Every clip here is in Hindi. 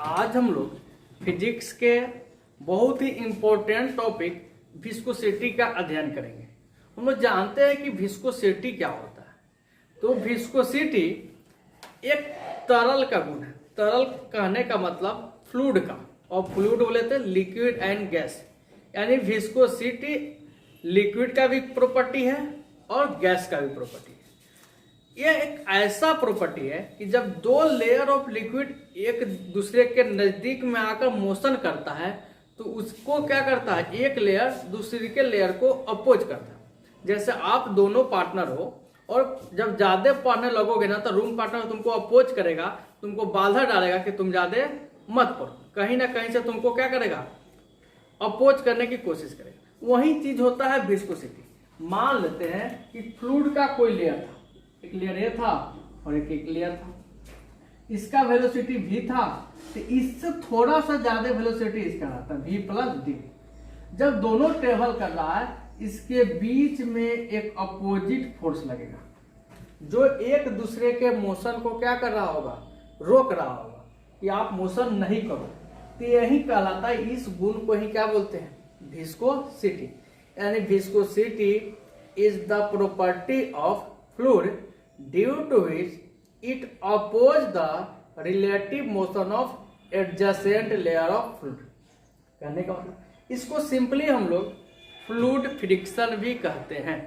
आज हम लोग फिजिक्स के बहुत ही इम्पोर्टेंट टॉपिक विस्कोसिटी का अध्ययन करेंगे। हम लोग जानते हैं कि विस्कोसिटी क्या होता है। तो विस्कोसिटी एक तरल का गुण है। तरल कहने का मतलब फ्लूइड का, और फ्लूइड बोले थे लिक्विड एंड गैस, यानी विस्कोसिटी लिक्विड का भी प्रॉपर्टी है और गैस का भी प्रॉपर्टी है। यह एक ऐसा प्रॉपर्टी है कि जब दो लेयर ऑफ लिक्विड एक दूसरे के नजदीक में आकर मोशन करता है तो उसको क्या करता है, एक लेयर दूसरे के लेयर को अपोज करता है। जैसे आप दोनों पार्टनर हो और जब ज्यादा पढ़ने लगोगे ना तो रूम पार्टनर तुमको अपोज करेगा, तुमको बाधा डालेगा कि तुम ज्यादा मत पढ़ो, कहीं ना कहीं से तुमको क्या करेगा, अपोज करने की कोशिश करेगा। वही चीज होता है विस्कोसिटी। मान लेते हैं कि फ्लूइड का कोई लेयर था, एक लेयर ए था और एक लेयर था, इसका वेलोसिटी v था, तो इससे थोड़ा सा ज्यादा वेलोसिटी इसका रहता है v प्लस डी। जब दोनों ट्रेवल कर रहा है इसके बीच में एक अपोजिट फोर्स लगेगा जो एक दूसरे के मोशन को क्या कर रहा होगा, रोक रहा होगा कि आप मोशन नहीं करो। तो यही कहलाता है, इस गुण को ही क्या बोलते हैं, विस्कोसिटी। यानी viscosity is the property of fluid due to which it oppose the relative motion of adjacent layer of fluid। कहने का मतलब इसको सिंपली हम लोग फ्लूइड फ्रिक्शन भी कहते हैं।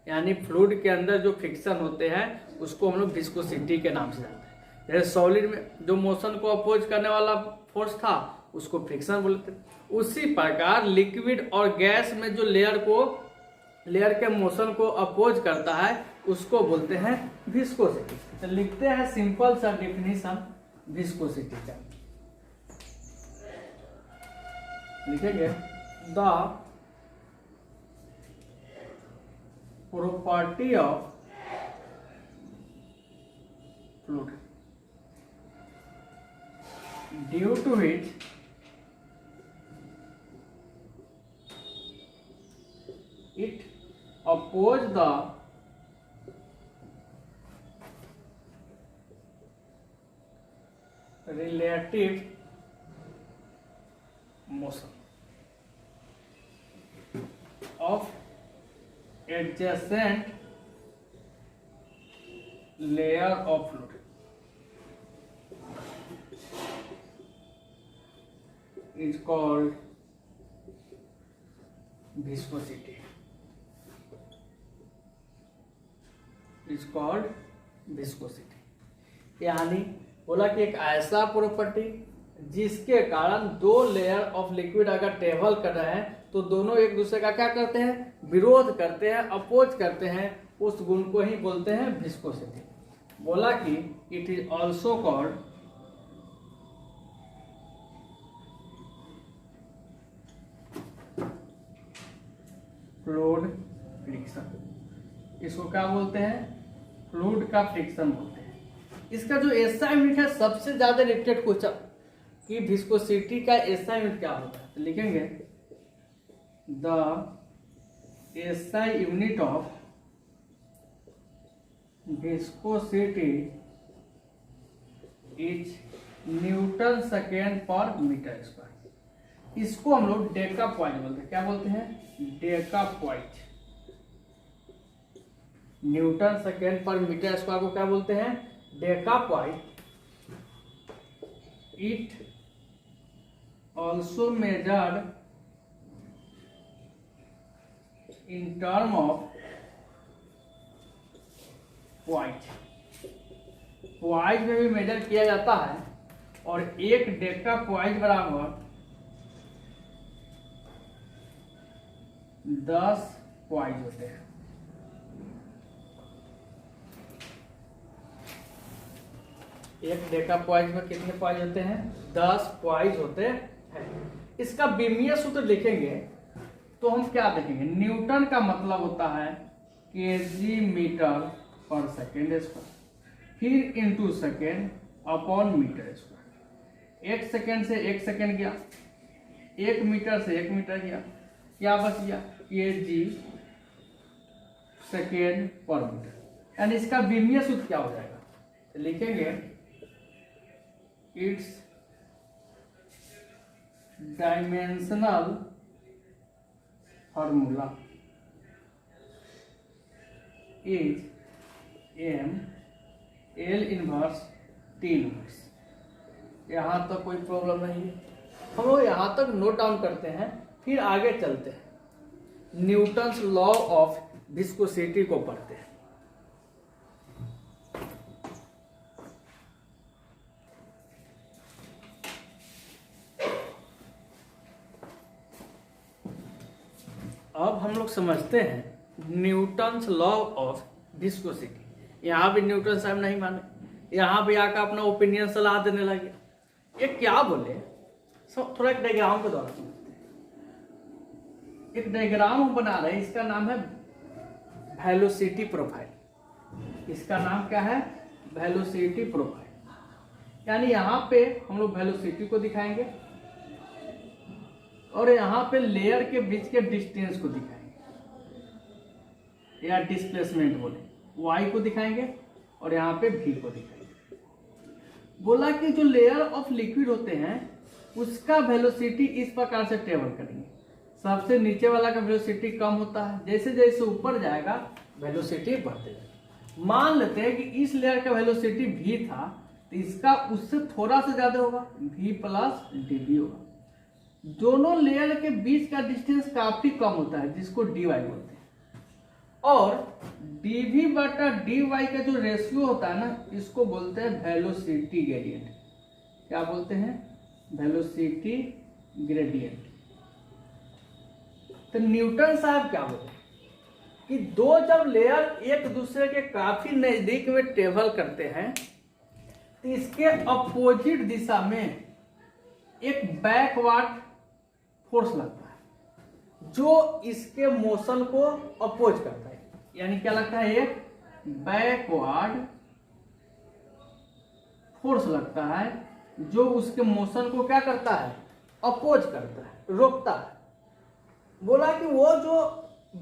यानी फ्लूइड के अंदर जो फ्रिक्शन होते हैं उसको हम लोग विस्कोसिटी के नाम से जानते हैं। जैसे सॉलिड में जो मोशन को अपोज करने वाला फोर्स था उसको फ्रिक्शन बोलते हैं। उसी प्रकार लिक्विड और गैस में जो लेयर के मोशन को अपोज करता है उसको बोलते हैं विस्कोसिटी। तो लिखते हैं सिंपल सा डेफिनेशन विस्कोसिटी का, लिखेंगे the property of fluid due to which it oppose the relative motion of adjacent layer of fluid is called viscosity। Is called viscosity. यानी बोला कि एक ऐसा प्रॉपर्टी जिसके कारण दो लेयर ऑफ लिक्विड अगर ट्रेवल कर रहे हैं तो दोनों एक दूसरे का क्या करते हैं, विरोध करते हैं, अपोज करते हैं, उस गुण को ही बोलते हैं विस्कोसिटी। बोला कि it is also called fluid friction. इसको क्या बोलते हैं, फ्लूइड का फ्रिक्शन बोलते हैं। इसका जो एसआई यूनिट है सबसे ज्यादा रिलेटेड क्वेश्चन कि विस्कोसिटी का एसआई यूनिट क्या होता है, तो लिखेंगे the SI unit of viscosity is Newton second पर मीटर स्क्वायर। इसको हम लोग डेका पॉइंट बोलते हैं। क्या बोलते हैं, डेका पॉइंट। न्यूटन सेकेंड पर मीटर स्क्वायर को क्या बोलते हैं, Deka point. It also measured in term of point. Point में भी मेजर किया जाता है और एक डेका पॉइंट बराबर 10 पॉइंट होते हैं। एक डेका पॉइंट में कितने पॉइंट होते हैं, 10 पॉइंट होते हैं। इसका विमीय सूत्र लिखेंगे तो हम क्या देखेंगे, न्यूटन का मतलब होता है केजी मीटर पर सेकेंड स्क्वायर, फिर into second upon metre square. एक सेकेंड से एक सेकेंड गया, एक मीटर से एक मीटर गया, क्या बच गया, केजी सेकेंड पर मीटर। यानी इसका विमीय सूत्र क्या हो जाएगा, तो लिखेंगे its dimensional formula is M L inverse T inverse. यहाँ तक कोई प्रॉब्लम नहीं है, हम लोग यहाँ तक नोट डाउन करते हैं, फिर आगे चलते हैं, न्यूटन्स लॉ ऑफ विस्कोसिटी को पढ़ते हैं। अब हम लोग समझते हैं न्यूटन्स लॉ ऑफ विस्कोसिटी। यहाँ भी न्यूटन साहब नहीं माने, यहाँ भी आकर अपना ओपिनियन सलाह देने लगे। ये क्या बोले, सब थोड़ा एक डायग्राम के द्वारा समझते हैं। एक डायग्राम हम बना रहे हैं, इसका नाम है वेलोसिटी प्रोफाइल। इसका नाम क्या है? Velocity profile. यानी यहाँ पे हम लोग वेलोसिटी को दिखाएंगे और यहाँ पे लेयर के बीच के डिस्टेंस को दिखाएंगे, या डिस्प्लेसमेंट बोले, y को दिखाएंगे और यहाँ पे v को दिखाएंगे। बोला कि जो लेयर ऑफ लिक्विड होते हैं उसका वेलोसिटी इस प्रकार से टेबल करेंगे। सबसे नीचे वाला का वेलोसिटी कम होता है, जैसे जैसे ऊपर जाएगा वेलोसिटी बढ़ते जाएगा। मान लेते हैं कि इस लेयर का वेलोसिटी v था, तो इसका उससे थोड़ा सा ज्यादा होगा, v प्लस dv होगा। दोनों लेयर के बीच का डिस्टेंस काफी कम होता है, जिसको dy बोलते हैं। और dv बटा dy का जो रेशियो होता है ना, इसको बोलते हैं वेलोसिटी ग्रेडियंट। क्या बोलते हैं? Velocity gradient. तो न्यूटन साहब क्या बोले कि दो जब लेयर एक दूसरे के काफी नजदीक में ट्रेवल करते हैं, तो इसके अपोजिट दिशा में एक बैकवर्ड फोर्स लगता है जो इसके मोशन को अपोज करता है। यानी क्या लगता है? एक बैकवर्ड फोर्स लगता है जो उसके मोशन को क्या करता है? अपोज करता है, रोकता है। बोला कि वो जो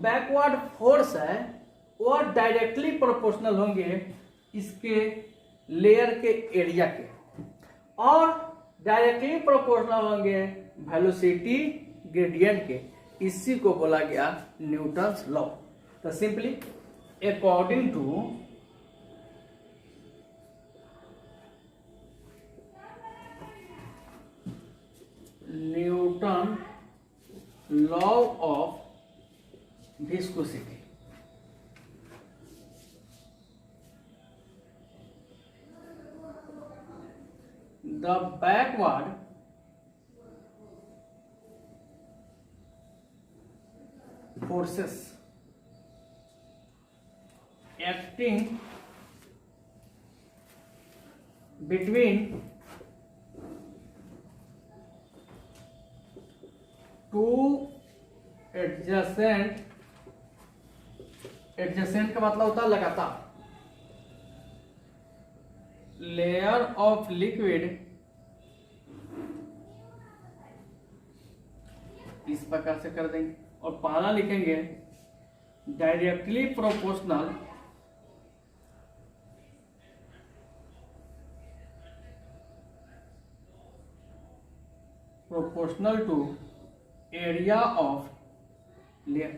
बैकवर्ड फोर्स है वो डायरेक्टली प्रोपोर्शनल होंगे इसके लेयर के एरिया के, और डायरेक्टली प्रोपोर्शनल होंगे वेलोसिटी ग्रेडियंट के। इसी को बोला गया न्यूटन्स लॉ। तो simply according to Newton law of viscosity, the backward forces acting between two adjacent का मतलब होता है लगातार लेयर ऑफ लिक्विड, इस प्रकार से कर देंगे और पहला लिखेंगे directly proportional to area of layer.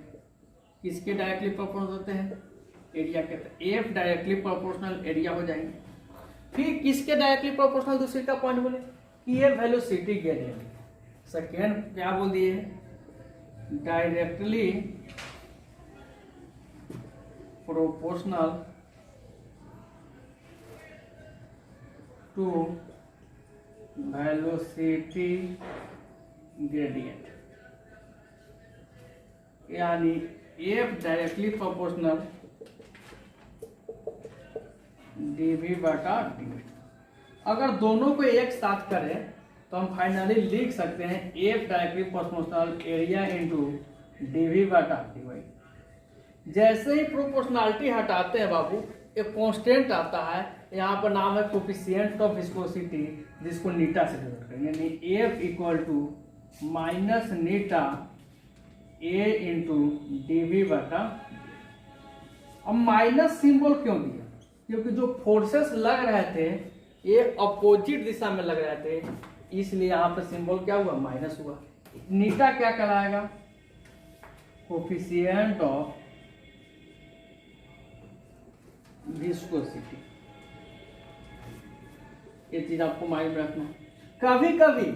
किसके डायरेक्टली प्रोपोर्शनल होते हैं? एरिया के। एफ डायरेक्टली प्रोपोर्शनल एरिया हो जाएंगे। फिर किसके डायरेक्टली प्रोपोर्शनल? दूसरे का पॉइंट बोले कि ये वेलोसिटी ग्रेडियंट। सेकेंड क्या बोल दिए? Directly proportional to velocity gradient, यानी एफ डायरेक्टली प्रोपोर्शनल dv बटा dy। अगर दोनों को एक साथ करें तो हम फाइनली लिख सकते हैं F directly proportional area into dv बटा dy। जैसे ही प्रोपोर्शनलिटी हटाते हैं बाबू, एक कांस्टेंट आता है, यहाँ पर नाम है कोफिशिएंट ऑफ विस्कोसिटी, जिसको नीटा से डिनोट करेंगे। यानी F equal to minus eta A into dv बटा। अब माइनस सिंबल क्यों दिया? क्योंकि जो फोर्सेस लग रहे थे ये अपोजिट दिशा में लग रहे थे, इसलिए यहाँ पे सिंबल क्या हुआ, माइनस हुआ। नीटा क्या कहलाएगा, कोफिशिएंट ऑफ विस्कोसिटी। ये चीज आपको माइंड में रखना है। कभी कभी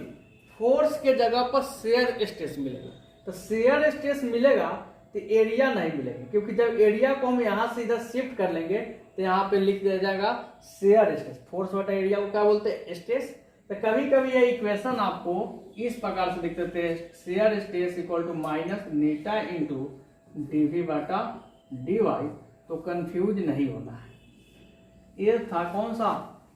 फोर्स के जगह पर शेयर स्ट्रेस मिलेगा, तो शेयर स्ट्रेस मिलेगा तो एरिया नहीं मिलेगा, क्योंकि जब एरिया को हम यहाँ से इधर शिफ्ट कर लेंगे तो यहाँ पे लिख दिया जाएगा शेयर स्ट्रेस। फोर्स बटा एरिया को क्या बोलते हैं, स्ट्रेस। तो कभी कभी ये इक्वेशन आपको इस प्रकार से लिख देते हैं, shear stress equal to minus eta into DV बटा डीवाई। तो कंफ्यूज नहीं होना है। ये था कौन सा,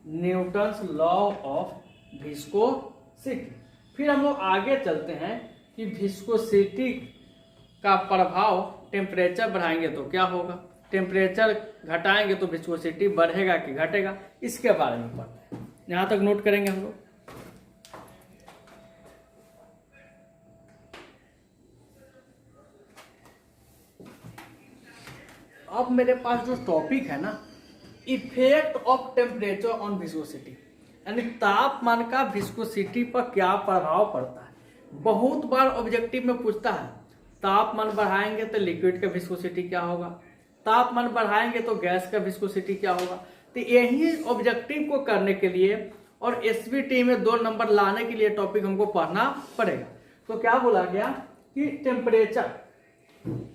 न्यूटन्स लॉ ऑफ विस्कोसिटी। फिर हम लोग आगे चलते हैं कि विस्कोसिटी का प्रभाव टेम्परेचर बढ़ाएंगे तो क्या होगा, टेम्परेचर घटाएंगे तो विस्कोसिटी बढ़ेगा कि घटेगा, इसके बारे में पढ़ते हैं। यहां तक नोट करेंगे हम लोग। अब मेरे पास जो टॉपिक है ना, effect of temperature on viscosity, यानी तापमान का विस्कोसिटी पर क्या प्रभाव पड़ता है। बहुत बार ऑब्जेक्टिव में पूछता है, तापमान बढ़ाएंगे तो लिक्विड का विस्कोसिटी क्या होगा, तापमान बढ़ाएंगे तो गैस का विस्कोसिटी क्या होगा। तो यही ऑब्जेक्टिव को करने के लिए और एसवीटी में 2 नंबर लाने के लिए टॉपिक हमको पढ़ना पड़ेगा। तो क्या बोला गया कि टेम्परेचर,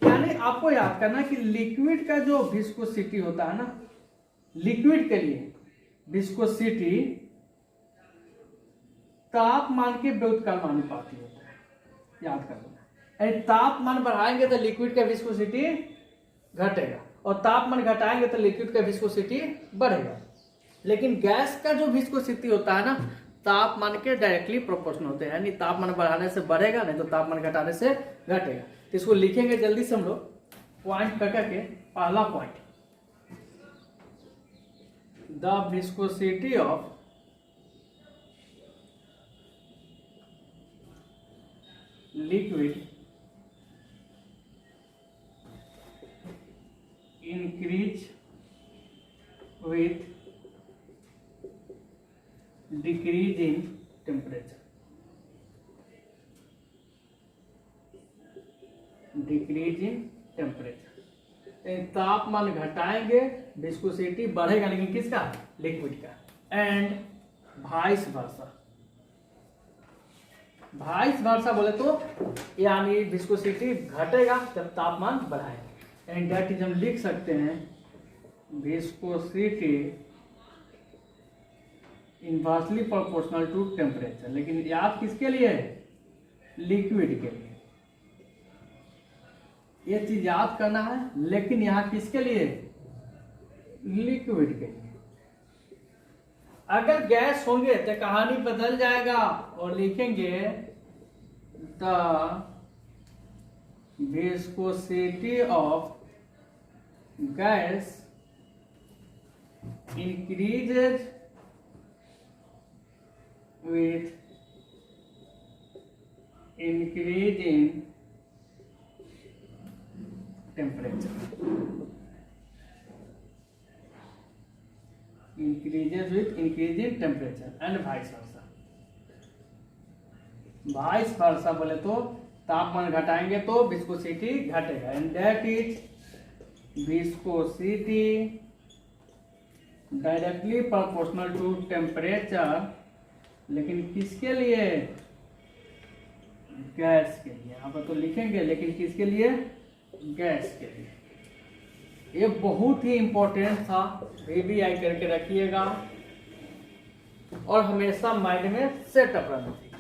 यानी आपको याद करना कि लिक्विड का जो विस्कोसिटी होता है ना, लिक्विड के लिए विस्कोसिटी तापमान के व्युत्क्रमानुपाती होता है, याद कर लेना। यानी तापमान बढ़ाएंगे तो लिक्विड का विस्कोसिटी घटेगा और तापमान घटाएंगे तो लिक्विड का विस्कोसिटी बढ़ेगा। लेकिन गैस का जो विस्कोसिटी होता है ना, तापमान के डायरेक्टली प्रोपोर्शनल होते हैं, यानी तापमान बढ़ाने से बढ़ेगा, नहीं तो तापमान घटाने से घटेगा। तो इसको लिखेंगे जल्दी से हम लोग पॉइंट करके। पहला point, the viscosity of liquid increase with decrease in temperature, decrease in temperature. तापमान घटाएंगे विस्कोसिटी बढ़ेगा, लेकिन किसका, लिक्विड का। And vice versa, vice versa बोले तो यानी विस्कोसिटी घटेगा जब तापमान बढ़ाएंगे। एंड दैट इज हम लिख सकते हैं viscosity inversely proportional to temperature. लेकिन याद किसके लिए है, लिक्विड के लिए। ये चीज याद करना है, लेकिन यहाँ किसके लिए, लिक्विड के लिए। अगर गैस होंगे तो कहानी बदल जाएगा और लिखेंगे the viscosity of gas increases with increase in temperature, increases with increase in temperature and vice versa। vice versa बोले तो तापमान घटाएंगे तो विस्कोसिटी घटेगा। And that is viscosity directly proportional to temperature, लेकिन किसके लिए, गैस के लिए। यहाँ पर तो लिखेंगे, लेकिन किसके लिए, गैस के लिए। ये बहुत ही इंपॉर्टेंट था, VBI करके रखिएगा और हमेशा माइंड में सेटअप रहना चाहिए।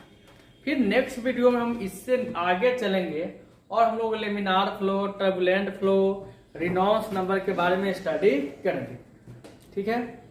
फिर नेक्स्ट वीडियो में हम इससे आगे चलेंगे और हम लोग laminar flow, turbulent flow, Reynolds number के बारे में स्टडी करेंगे। ठीक है।